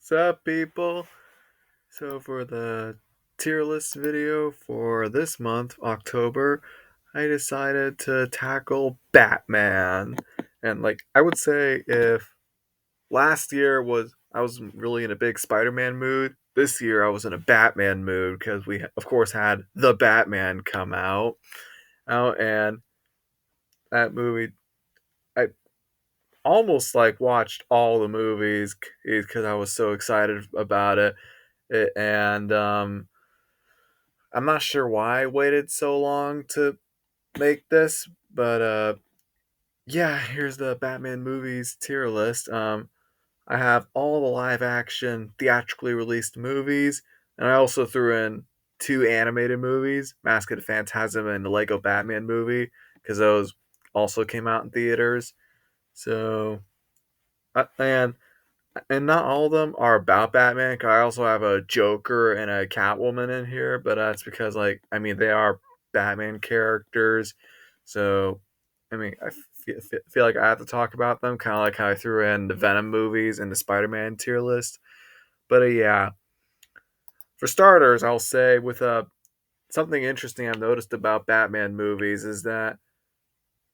What's up, people? So, for the tier list video for this month, October, I decided to tackle Batman. And, I would say if last year I was really in a big Spider Man mood, this year I was in a Batman mood because we, of course, had The Batman come out, and that movie, I almost watched all the movies because I was so excited about it. And I'm not sure why I waited so long to make this, but yeah, here's the Batman movies tier list. I have all the live action theatrically released movies, and I also threw in two animated movies, Mask of the Phantasm and the Lego Batman movie, because those also came out in theaters. So, and not all of them are about Batman. 'Cause I also have a Joker and a Catwoman in here, but that's because, they are Batman characters. So, feel like I have to talk about them, kind of like how I threw in the Venom movies and the Spider-Man tier list. But yeah, for starters, I'll say with something interesting I've noticed about Batman movies is that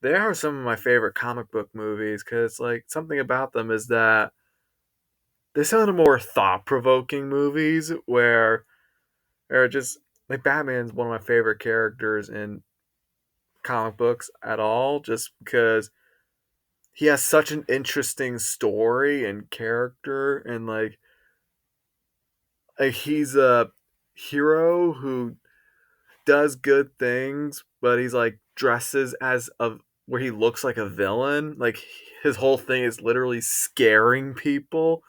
they are some of my favorite comic book movies because something about them is that they sound more thought provoking movies where they're just Batman's one of my favorite characters in comic books at all, just because he has such an interesting story and character, and he's a hero who does good things, but he's dresses as a where he looks like a villain. His whole thing is literally scaring people,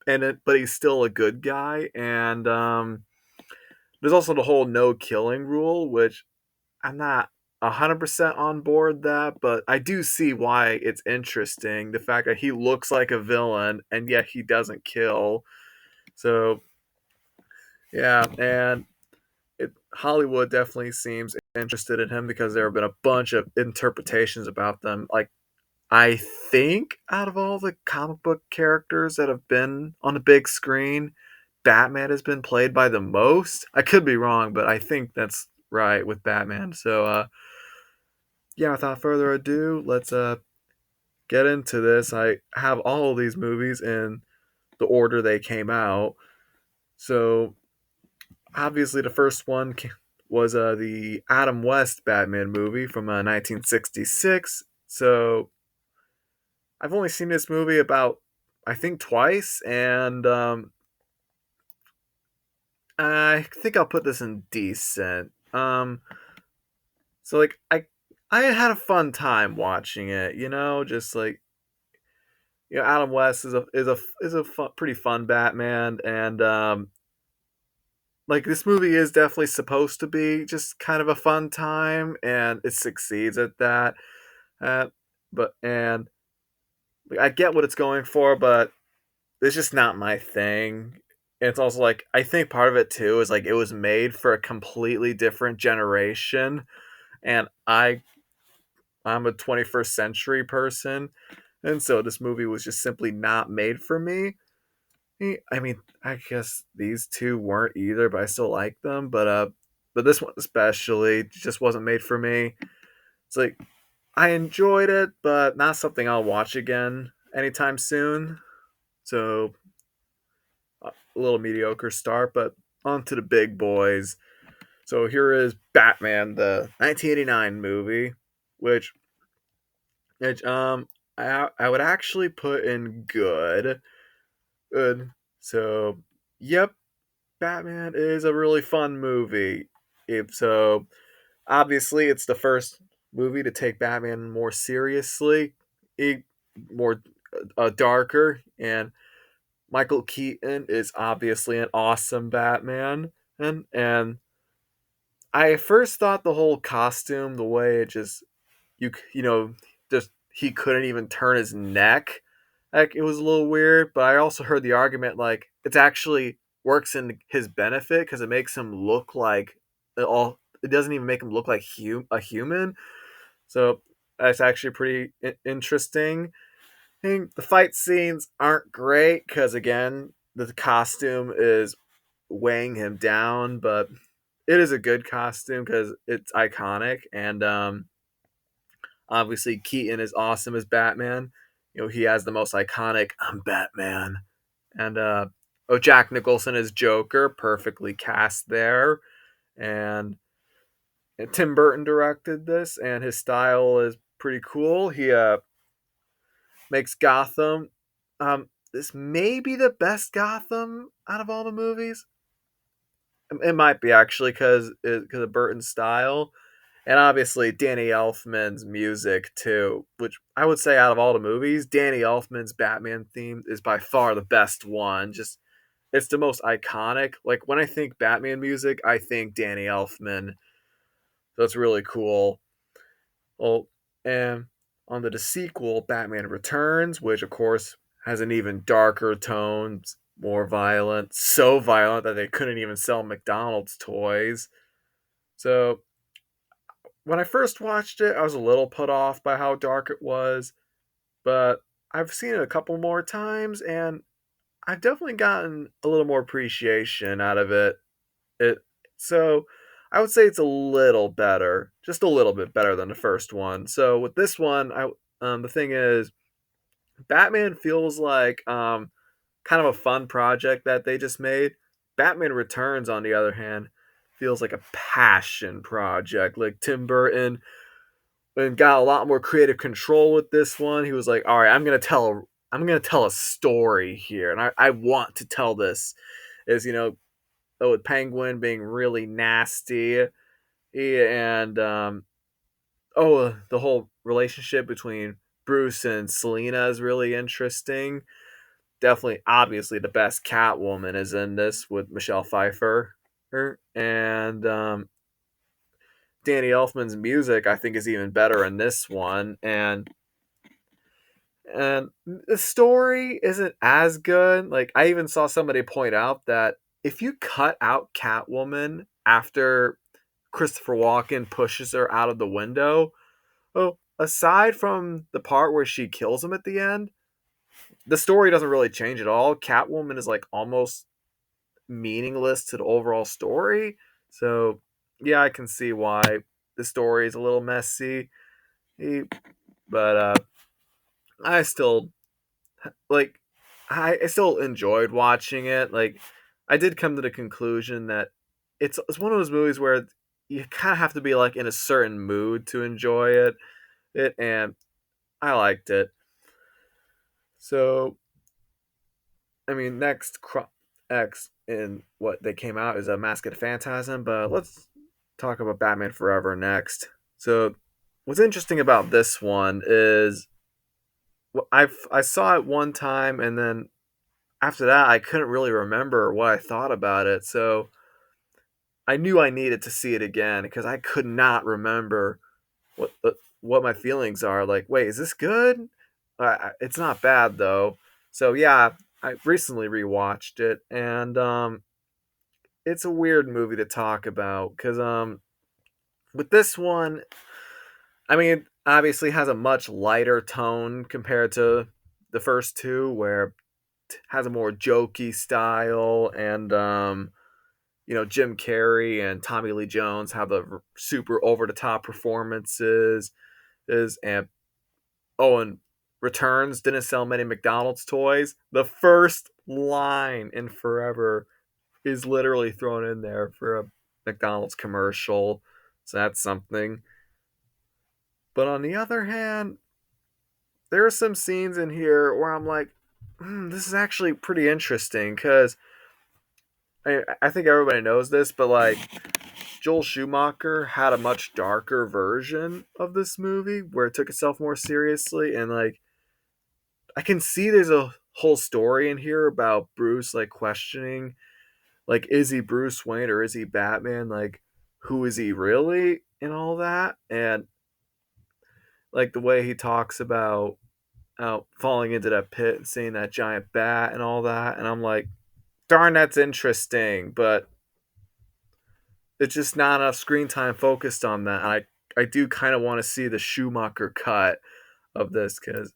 but he's still a good guy. And there's also the whole no killing rule, which I'm not 100% on board that, but I do see why it's interesting. The fact that he looks like a villain and yet he doesn't kill. So, yeah, and Hollywood definitely seems interested in him because there have been a bunch of interpretations about them. I think out of all the comic book characters that have been on the big screen, Batman has been played by the most. I could be wrong, but I think that's right with Batman. So yeah, without further ado, let's get into this. I have all of these movies in the order they came out. So obviously the first one was the Adam West Batman movie from 1966. So I've only seen this movie about, I think, twice, and I think I'll put this in decent. So I had a fun time watching it. Just Adam West is a pretty fun Batman, and this movie is definitely supposed to be just kind of a fun time, and it succeeds at that. Uh, and I get what it's going for, but it's just not my thing. And it's also I think part of it too is it was made for a completely different generation, and I'm a 21st century person, and so this movie was just simply not made for me. I mean, I guess these two weren't either, but I still like them. But this one especially just wasn't made for me. It's I enjoyed it, but not something I'll watch again anytime soon. So a little mediocre start, but on to the big boys. So here is Batman, the 1989 movie, which I would actually put in good. Good. So yep, Batman is a really fun movie. So obviously it's the first movie to take Batman more seriously, it, more darker, and Michael Keaton is obviously an awesome Batman, and I first thought the whole costume, the way it just you know just he couldn't even turn his neck, it was a little weird. But I also heard the argument it's actually works in his benefit because it makes him look like all. It doesn't even make him look like a human. So that's actually pretty interesting. I think the fight scenes aren't great because again, the costume is weighing him down, but it is a good costume because it's iconic. And obviously, Keaton is awesome as Batman. You know, he has the most iconic "I'm Batman," and Jack Nicholson as Joker, perfectly cast there. And Tim Burton directed this, and his style is pretty cool. He makes Gotham. This may be the best Gotham out of all the movies. It might be actually because of Burton's style, and obviously Danny Elfman's music too. Which I would say out of all the movies, Danny Elfman's Batman theme is by far the best one. Just it's the most iconic. Like when I think Batman music, I think Danny Elfman. So it's really cool. Well, and on to the sequel, Batman Returns, which of course has an even darker tone, more violent, so violent that they couldn't even sell McDonald's toys. So when I first watched it, I was a little put off by how dark it was, but I've seen it a couple more times and I've definitely gotten a little more appreciation out of it. It so I would say it's a little better, just a little bit better than the first one. So with this one, I the thing is, Batman feels like kind of a fun project that they just made. Batman Returns, on the other hand, feels like a passion project. Like Tim Burton and got a lot more creative control with this one. He was like, "All right, I'm gonna tell a story here, and I want to tell this." Is with Penguin being really nasty, and the whole relationship between Bruce and Selena is really interesting. Definitely, obviously, the best Catwoman is in this with Michelle Pfeiffer, and Danny Elfman's music I think is even better in this one, and the story isn't as good. Like I even saw somebody point out that if you cut out Catwoman after Christopher Walken pushes her out of the window, oh, aside from the part where she kills him at the end, the story doesn't really change at all. Catwoman is like almost meaningless to the overall story. So, yeah, I can see why the story is a little messy. But I still like I still enjoyed watching it. Like I did come to the conclusion that it's one of those movies where you kind of have to be like in a certain mood to enjoy it, and I liked it. So I mean, next X in what they came out is a Mask of the Phantasm, but let's talk about Batman Forever next. So, what's interesting about this one is I saw it one time, and then after that, I couldn't really remember what I thought about it. So I knew I needed to see it again because I could not remember what my feelings are. Like, wait, is this good? It's not bad though. So yeah, I recently rewatched it, and it's a weird movie to talk about because with this one, I mean, it obviously has a much lighter tone compared to the first two, where it has a more jokey style, and Jim Carrey and Tommy Lee Jones have the super over the top performances. Is and and Returns didn't sell many McDonald's toys. The first line in Forever is literally thrown in there for a McDonald's commercial. So that's something. But on the other hand, there are some scenes in here where I'm like, this is actually pretty interesting because I think everybody knows this, but like Joel Schumacher had a much darker version of this movie where it took itself more seriously, and like I can see there's a whole story in here about Bruce like questioning, like, is he Bruce Wayne or is he Batman? Like, who is he really and all that, and like the way he talks about falling into that pit and seeing that giant bat and all that, and I'm like, darn, that's interesting, but it's just not enough screen time focused on that. I do kind of want to see the Schumacher cut of this because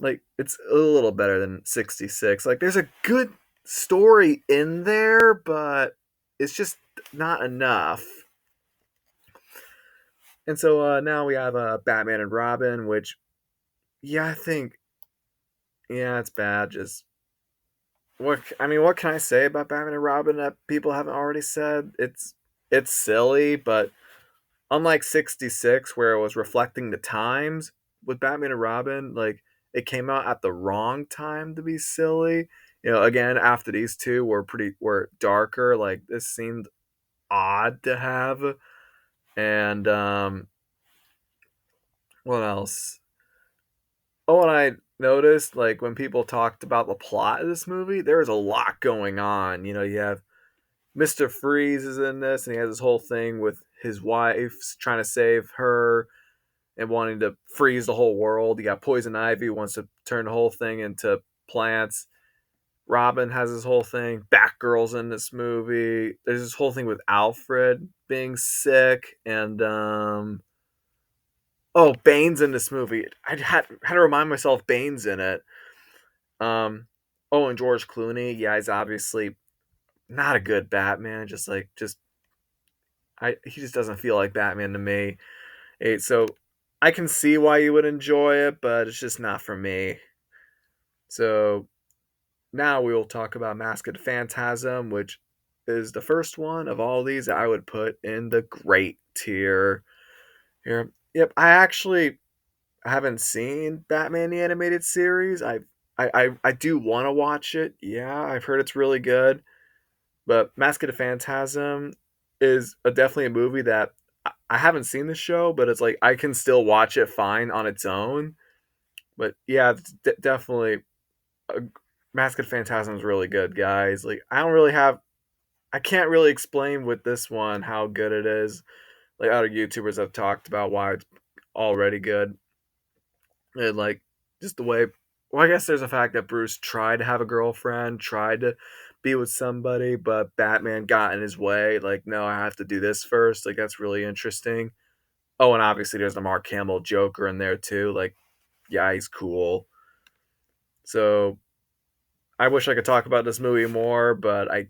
like it's a little better than 66. Like there's a good story in there, but it's just not enough. And so now we have Batman and Robin, which yeah, I think yeah, it's bad. Just what can I say about Batman and Robin that people haven't already said? It's silly, but unlike 66 where it was reflecting the times, with Batman and Robin, like it came out at the wrong time to be silly. Again, after these two were darker, like this seemed odd to have. And what else? Oh, and I noticed like when people talked about the plot of this movie, there was a lot going on. You have Mr. Freeze is in this, and he has this whole thing with his wife trying to save her and wanting to freeze the whole world. You got Poison Ivy who wants to turn the whole thing into plants. Robin has this whole thing. Batgirl's in this movie. There's this whole thing with Alfred being sick, and oh, Bane's in this movie. I had to remind myself Bane's in it. Oh, and George Clooney. Yeah, he's obviously not a good Batman. He just doesn't feel like Batman to me. So I can see why you would enjoy it, but it's just not for me. So now we will talk about Masked Phantasm, which is the first one of all these that I would put in the great tier. Here, yep, I haven't seen Batman the animated series. I do want to watch it. Yeah, I've heard it's really good. But Masked Phantasm is definitely a movie that I haven't seen the show, but it's like I can still watch it fine on its own. But yeah, it's definitely uh, Masked Phantasm is really good, guys. Like I can't really explain with this one how good it is. Like other YouTubers have talked about why it's already good, and like just the way. Well, I guess there's a fact that Bruce tried to have a girlfriend, tried to be with somebody, but Batman got in his way. Like, no, I have to do this first. Like, that's really interesting. Oh, and obviously there's the Mark Hamill Joker in there too. Like, yeah, he's cool. So I wish I could talk about this movie more, but I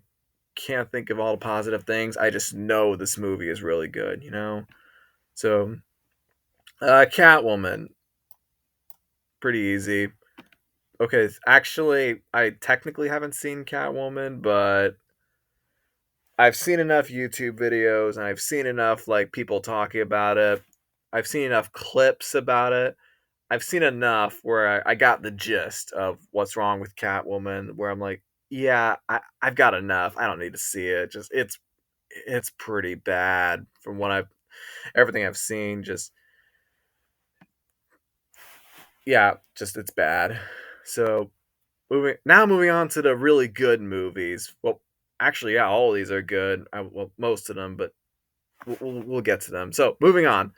can't think of all the positive things. I just know this movie is really good. So, Catwoman, pretty easy. Okay, actually, I technically haven't seen Catwoman, but I've seen enough YouTube videos and I've seen enough like people talking about it. I've seen enough clips about it. I've seen enough where I got the gist of what's wrong with Catwoman. Where I'm like, yeah, I've got enough. I don't need to see it. Just it's pretty bad from what I've everything I've seen. Just yeah, just it's bad. So moving on to the really good movies. Well, actually, yeah, all of these are good. Well, most of them, but we'll get to them. So moving on.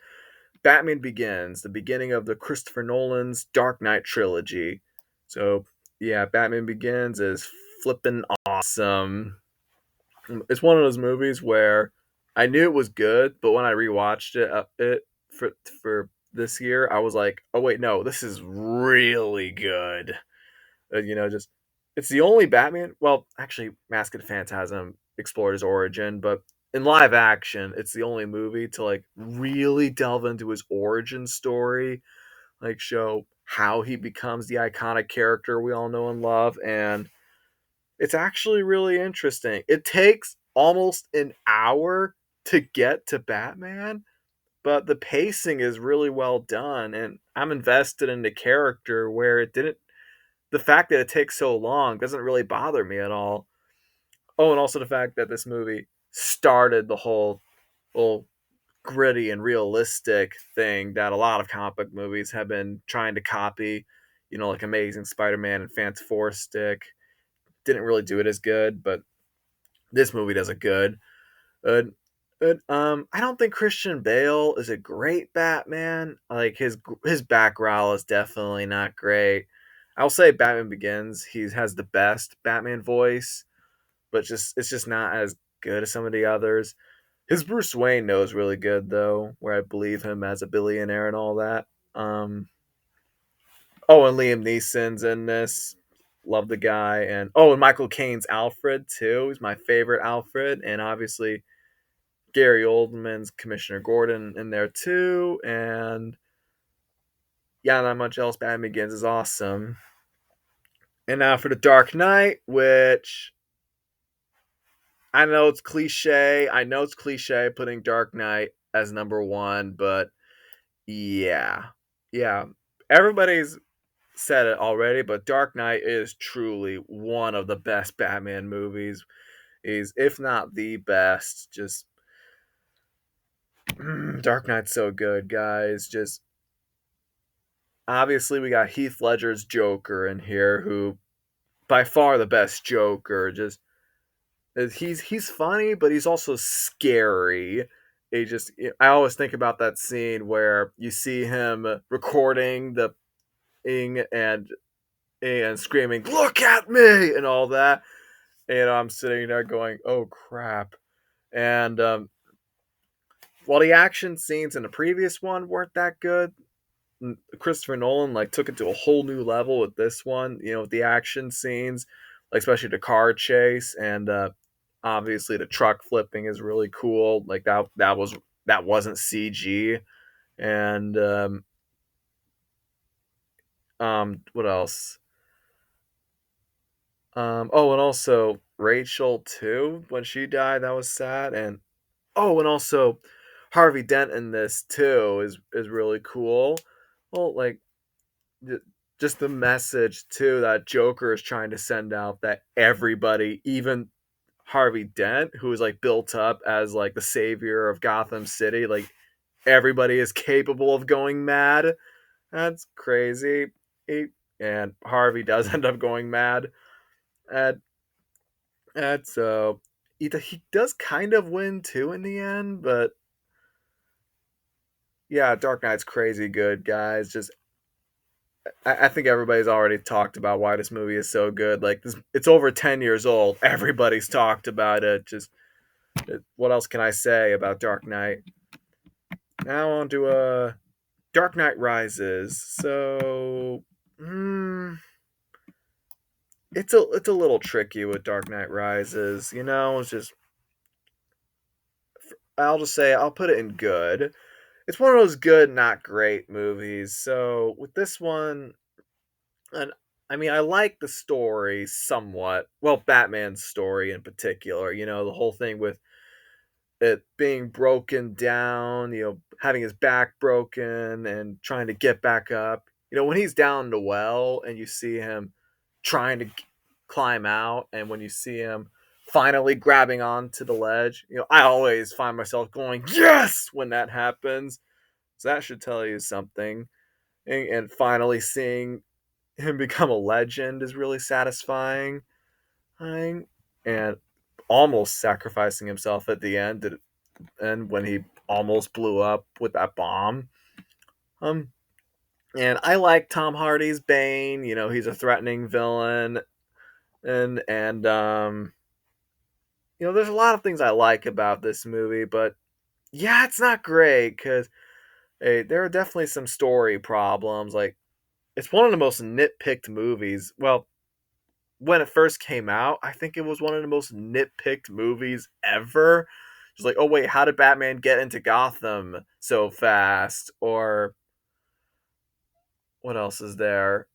Batman Begins, the beginning of the Christopher Nolan's Dark Knight trilogy. So, yeah, Batman Begins is flippin' awesome. It's one of those movies where I knew it was good, but when I rewatched it for this year, I was like, "Oh wait, no, this is really good." Just it's the only Batman. Well, actually, Masked Phantasm explored his origin, but in live action, it's the only movie to like really delve into his origin story, like show how he becomes the iconic character we all know and love, and it's actually really interesting. It takes almost an hour to get to Batman, but the pacing is really well done, and I'm invested in the character where it didn't the fact that it takes so long doesn't really bother me at all. Oh, and also the fact that this movie started the whole gritty and realistic thing that a lot of comic book movies have been trying to copy. Like Amazing Spider-Man and Fantastic didn't really do it as good, but this movie does it good. Uh, I don't think Christian Bale is a great Batman. Like his background is definitely not great. I'll say Batman Begins. He has the best Batman voice, but it's just not as good as some of the others. His Bruce Wayne knows really good though, where I believe him as a billionaire and all that. Um, Oh, and Liam Neeson's in this. Love the guy. And oh, and Michael Caine's Alfred too. He's my favorite Alfred. And obviously Gary Oldman's Commissioner Gordon in there too. And yeah, not much else. Batman Begins is awesome. And now for the Dark Knight, which I know it's cliche. I know it's cliche putting Dark Knight as number one, but yeah. Yeah. Everybody's said it already, but Dark Knight is truly one of the best Batman movies. Is if not the best. Just Dark Knight's so good, guys. Just obviously we got Heath Ledger's Joker in here, who by far the best Joker. Just he's funny, but he's also scary. I always think about that scene where you see him recording the thing and screaming, "Look at me!" and all that. And I'm sitting there going, "Oh crap!" And while the action scenes in the previous one weren't that good, Christopher Nolan like took it to a whole new level with this one. You know, with the action scenes, like especially the car chase and obviously the truck flipping is really cool. Like that wasn't CG. And what else? Oh, and also Rachel too. When she died, that was sad. And oh, and also Harvey Dent in this too is really cool. Well, like just the message too that Joker is trying to send out, that everybody, even Harvey Dent, who is like built up as like the savior of Gotham City, like everybody is capable of going mad. That's crazy. And Harvey does end up going mad. And that's he does kind of win too in the end, but yeah, Dark Knight's crazy good, guys. Just I think everybody's already talked about why this movie is so good. Like this, it's over 10 years old. Everybody's talked about it. Just what else can I say about Dark Knight? Now on to Dark Knight Rises. So, it's a little tricky with Dark Knight Rises. You know, it's just I'll just say I'll put it in good. It's one of those good, not great movies. So with this one, and I mean, I like the story somewhat. Well, Batman's story in particular. You know, the whole thing with it being broken down, you know, having his back broken and trying to get back up. You know, when he's down the well and you see him trying to climb out, and when you see him finally grabbing onto the ledge, you know, I always find myself going, yes, when that happens. So that should tell you something. And finally seeing him become a legend is really satisfying. And almost sacrificing himself at the end, and when he almost blew up with that bomb. Um, and I like Tom Hardy's Bane. You know, he's a threatening villain, and you know, there's a lot of things I like about this movie, but yeah, it's not great because hey, there are definitely some story problems. Like, it's one of the most nitpicked movies. Well, when it first came out, I think it was one of the most nitpicked movies ever. Just like, oh wait, how did Batman get into Gotham so fast? Or what else is there?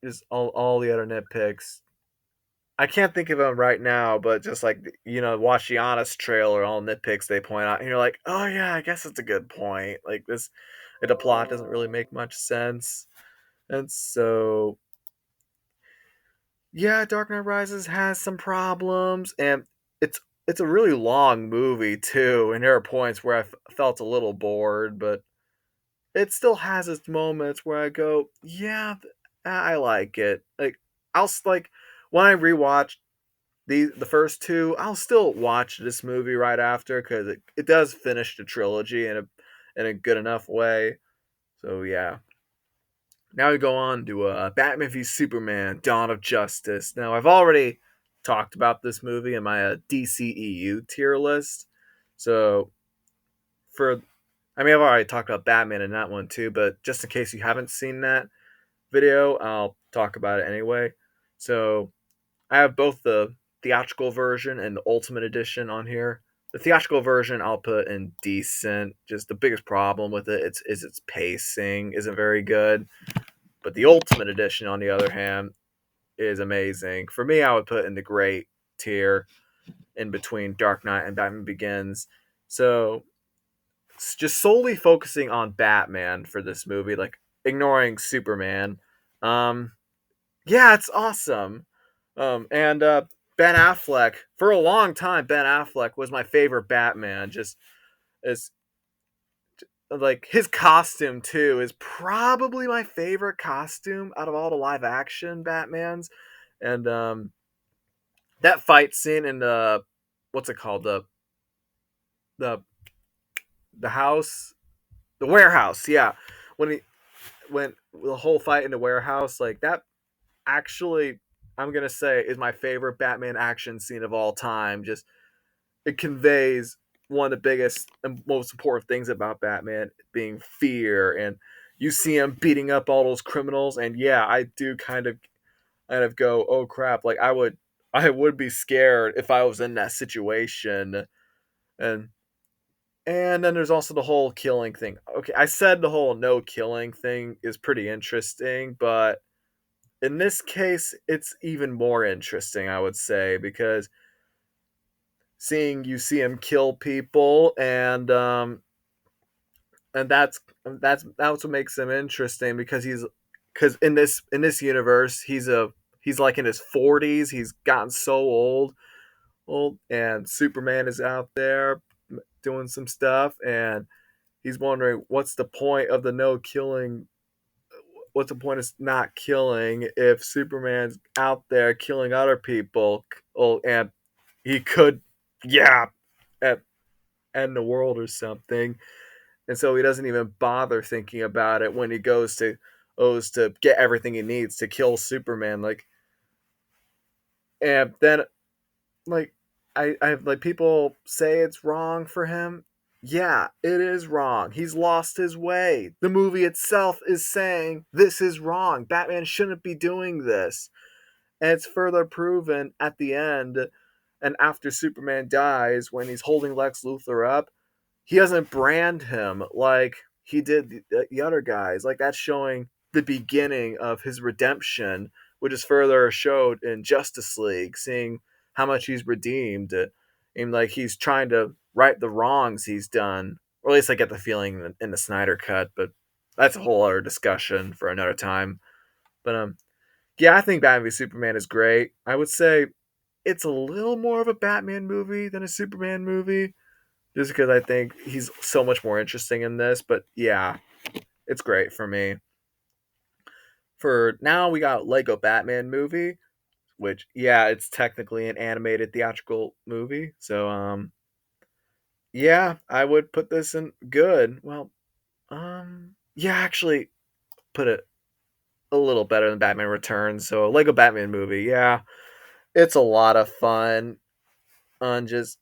Just all the other nitpicks. I can't think of them right now, but just like, you know, watch the Honest trailer, all nitpicks they point out, and you're like, oh yeah, I guess it's a good point. Like this, the plot doesn't really make much sense, and so yeah, Dark Knight Rises has some problems, and it's it's a really long movie too, and there are points where felt a little bored, but it still has its moments where I go, yeah, I like it. Like like when I rewatch the first two, I'll still watch this movie right after because it does finish the trilogy in a good enough way. So yeah. Now we go on to Batman v Superman: Dawn of Justice. Now I've already talked about this movie in my DCEU tier list. So for I mean, I've already talked about Batman in that one too, but just in case you haven't seen that, video, I'll talk about it anyway. So I have both the theatrical version and the Ultimate Edition on here. The theatrical version I'll put in decent. Just the biggest problem with it is its pacing isn't very good. But the Ultimate Edition, on the other hand, is amazing. For me, I would put in the great tier in between Dark Knight and Batman Begins. So just solely focusing on Batman for this movie, like ignoring Superman. Um, yeah, it's awesome. And Ben Affleck, for a long time, Ben Affleck was my favorite Batman. Just as like his costume too is probably my favorite costume out of all the live action Batmans. And that fight scene in the what's it called the the house, the warehouse, yeah, when he when the whole fight in the warehouse, like that, actually, I'm gonna say is my favorite Batman action scene of all time. Just it conveys one of the biggest and most important things about Batman being fear, and you see him beating up all those criminals, and yeah, I do kind of go, oh crap, like I would be scared if I was in that situation. And then there's also the whole killing thing. Okay, I said the whole no killing thing is pretty interesting, but in this case, it's even more interesting, I would say, because seeing you see him kill people, and that's what makes him interesting because because in this universe he's like in his 40s. He's gotten so old, and Superman is out there doing some stuff, and he's wondering what's the point of the no killing. What's the point of not killing if Superman's out there killing other people? Oh, and he could, yeah, at, end the world or something. And so he doesn't even bother thinking about it when he goes to get everything he needs to kill Superman. And then like I like people say it's wrong for him. Yeah, it is wrong. He's lost his way. The movie itself is saying this is wrong. Batman shouldn't be doing this. And it's further proven at the end and after Superman dies when he's holding Lex Luthor up, he doesn't brand him like he did the other guys. Like that's showing the beginning of his redemption, which is further showed in Justice League, seeing how much he's redeemed. And like he's trying to right the wrongs he's done, or at least I get the feeling in the Snyder cut. But that's a whole other discussion for another time. But yeah, I think Batman v Superman is great. I would say it's a little more of a Batman movie than a Superman movie just because I think he's so much more interesting in this. But yeah, it's great for me. For now, we got Lego Batman movie, which yeah, it's technically an animated theatrical movie. So yeah, I would put this in good. Well, yeah, actually put it a little better than Batman Returns. So Lego Batman movie, yeah, it's a lot of fun. On just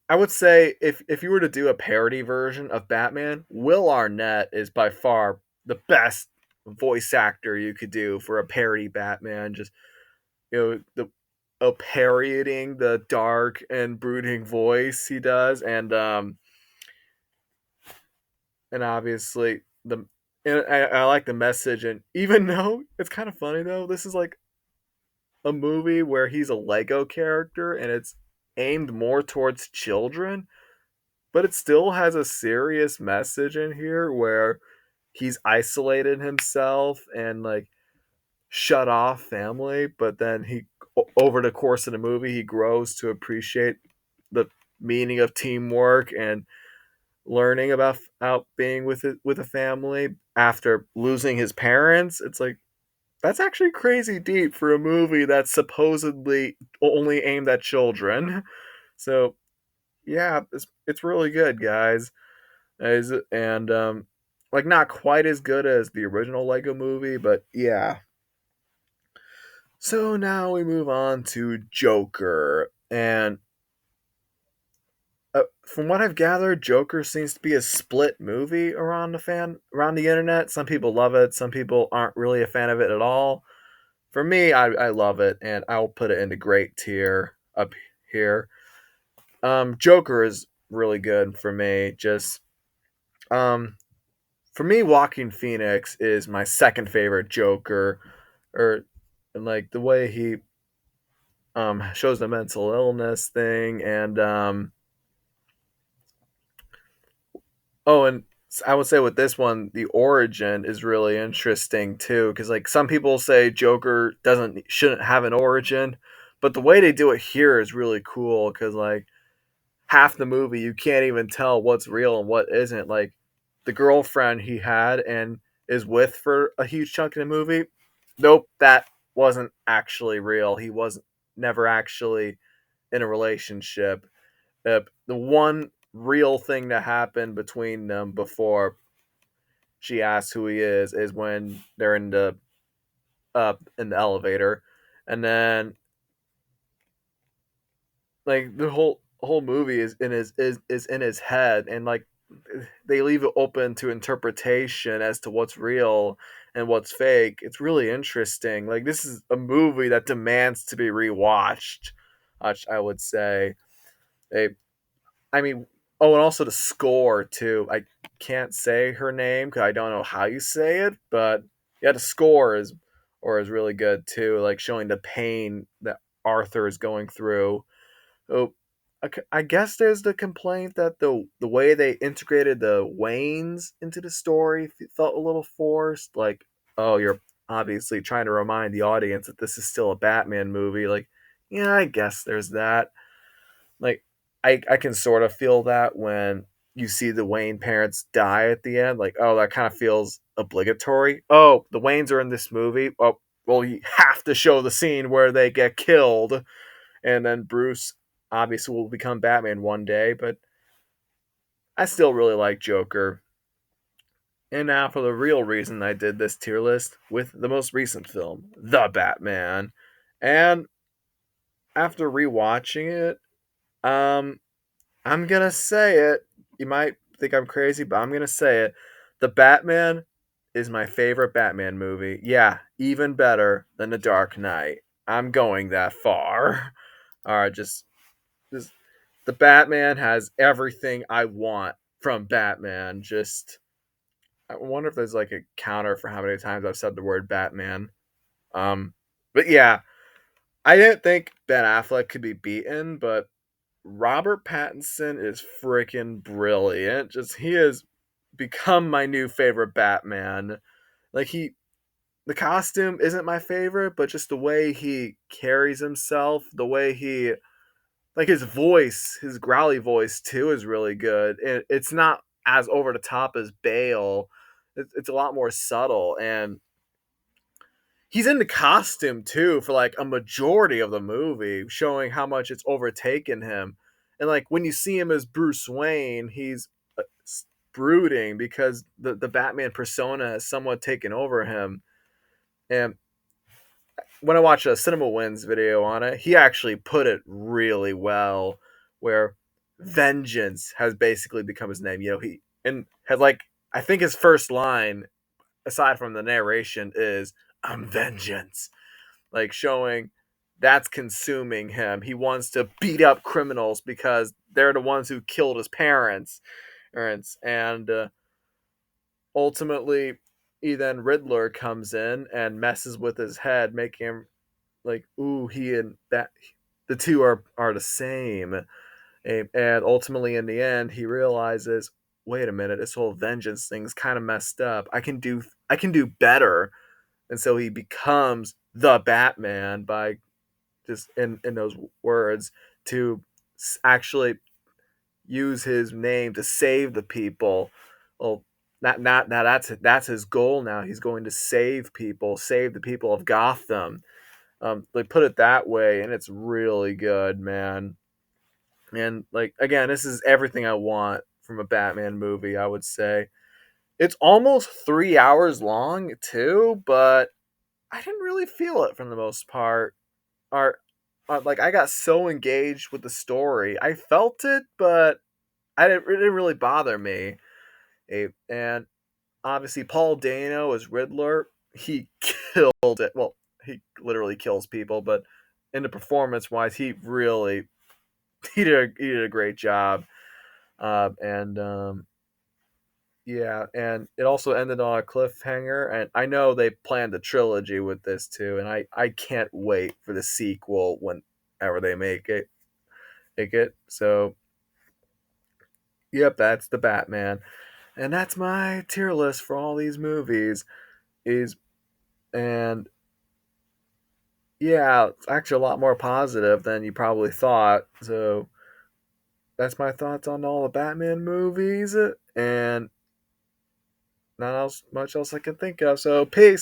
I would say if you were to do a parody version of Batman, Will Arnett is by far the best voice actor you could do for a parody Batman. Just the parodying the dark and brooding voice he does, and obviously I like the message. And even though it's kind of funny though, this is like a movie where he's a Lego character and it's aimed more towards children, but it still has a serious message in here where he's isolated himself and like shut off family, but then over the course of the movie he grows to appreciate the meaning of teamwork and learning about out being with a family after losing his parents. It's like that's actually crazy deep for a movie that's supposedly only aimed at children. So yeah, it's really good, guys. And like not quite as good as the original Lego movie, but yeah. So now we move on to Joker, and from what I've gathered, Joker seems to be a split movie around the internet. Some people love it, some people aren't really a fan of it at all. For me, I love it, and I'll put it into great tier up here. Joker is really good for me. Just um, for me, Walking Phoenix is my second favorite Joker, or and like the way he shows the mental illness thing, and oh, and I would say with this one, the origin is really interesting too, because like some people say Joker doesn't shouldn't have an origin, but the way they do it here is really cool because like half the movie you can't even tell what's real and what isn't. Like the girlfriend he had and is with for a huge chunk of the movie, nope, that wasn't actually real. He wasn't never actually in a relationship. The one real thing that happened between them before she asks who he is when they're in the elevator, and then like the whole movie is in his head, and like they leave it open to interpretation as to what's real and what's fake. It's really interesting. Like this is a movie that demands to be rewatched. I would say. They I mean, oh, and also the score too. I can't say her name because I don't know how you say it, but yeah, the score is really good too. Like showing the pain that Arthur is going through. Oh, I guess there's the complaint that the way they integrated the Waynes into the story felt a little forced. Like, oh, you're obviously trying to remind the audience that this is still a Batman movie. Like, yeah, I guess there's that. Like I can sort of feel that when you see the Wayne parents die at the end, like, oh, that kind of feels obligatory. Oh, the Waynes are in this movie. Oh, well, you have to show the scene where they get killed, and then Bruce obviously will become Batman one day. But I still really like Joker. And now for the real reason I did this tier list with the most recent film, The Batman. And after rewatching it, um, I'm gonna say it. You might think I'm crazy, but I'm gonna say it. The Batman is my favorite Batman movie. Yeah, even better than The Dark Knight. I'm going that far. All right, just the Batman has everything I want from Batman. Just I wonder if there's like a counter for how many times I've said the word Batman. Um, but yeah, I didn't think Ben Affleck could be beaten, but Robert Pattinson is freaking brilliant. Just he has become my new favorite Batman. Like the costume isn't my favorite, but just the way he carries himself, the way he like his voice, his growly voice too is really good. And it's not as over the top as Bale. It's a lot more subtle, and he's in the costume too for like a majority of the movie, showing how much it's overtaken him. And like when you see him as Bruce Wayne, he's brooding because the Batman persona has somewhat taken over him. And when I watched a Cinema Wins video on it, he actually put it really well, where vengeance has basically become his name. You know, he and had like I think his first line, aside from the narration, is "I'm vengeance." Like showing that's consuming him. He wants to beat up criminals because they're the ones who killed his parents. And ultimately, then Riddler comes in and messes with his head, making him like, ooh, he and that the two are the same. And ultimately, in the end, he realizes, wait a minute, this whole vengeance thing's kind of messed up. I can do better, and so he becomes the Batman by just in those words to actually use his name to save the people. Well, not now that's his goal. Now he's going to save people, save the people of Gotham. They put it that way, and it's really good, man. And like again, this is everything I want from a Batman movie. I would say it's almost 3 hours long too, but I didn't really feel it for the most part. Are like I got so engaged with the story. I felt it, but it didn't really bother me. And obviously Paul Dano as Riddler, he killed it. Well, he literally kills people, but in the performance wise, he did a great job. And Yeah, and it also ended on a cliffhanger. And I know they planned a trilogy with this too, and I can't wait for the sequel whenever they make it. So, yep, that's the Batman, and that's my tier list for all these movies. Is and Yeah, it's actually a lot more positive than you probably thought. So that's my thoughts on all the Batman movies, and not else much else I can think of. So peace.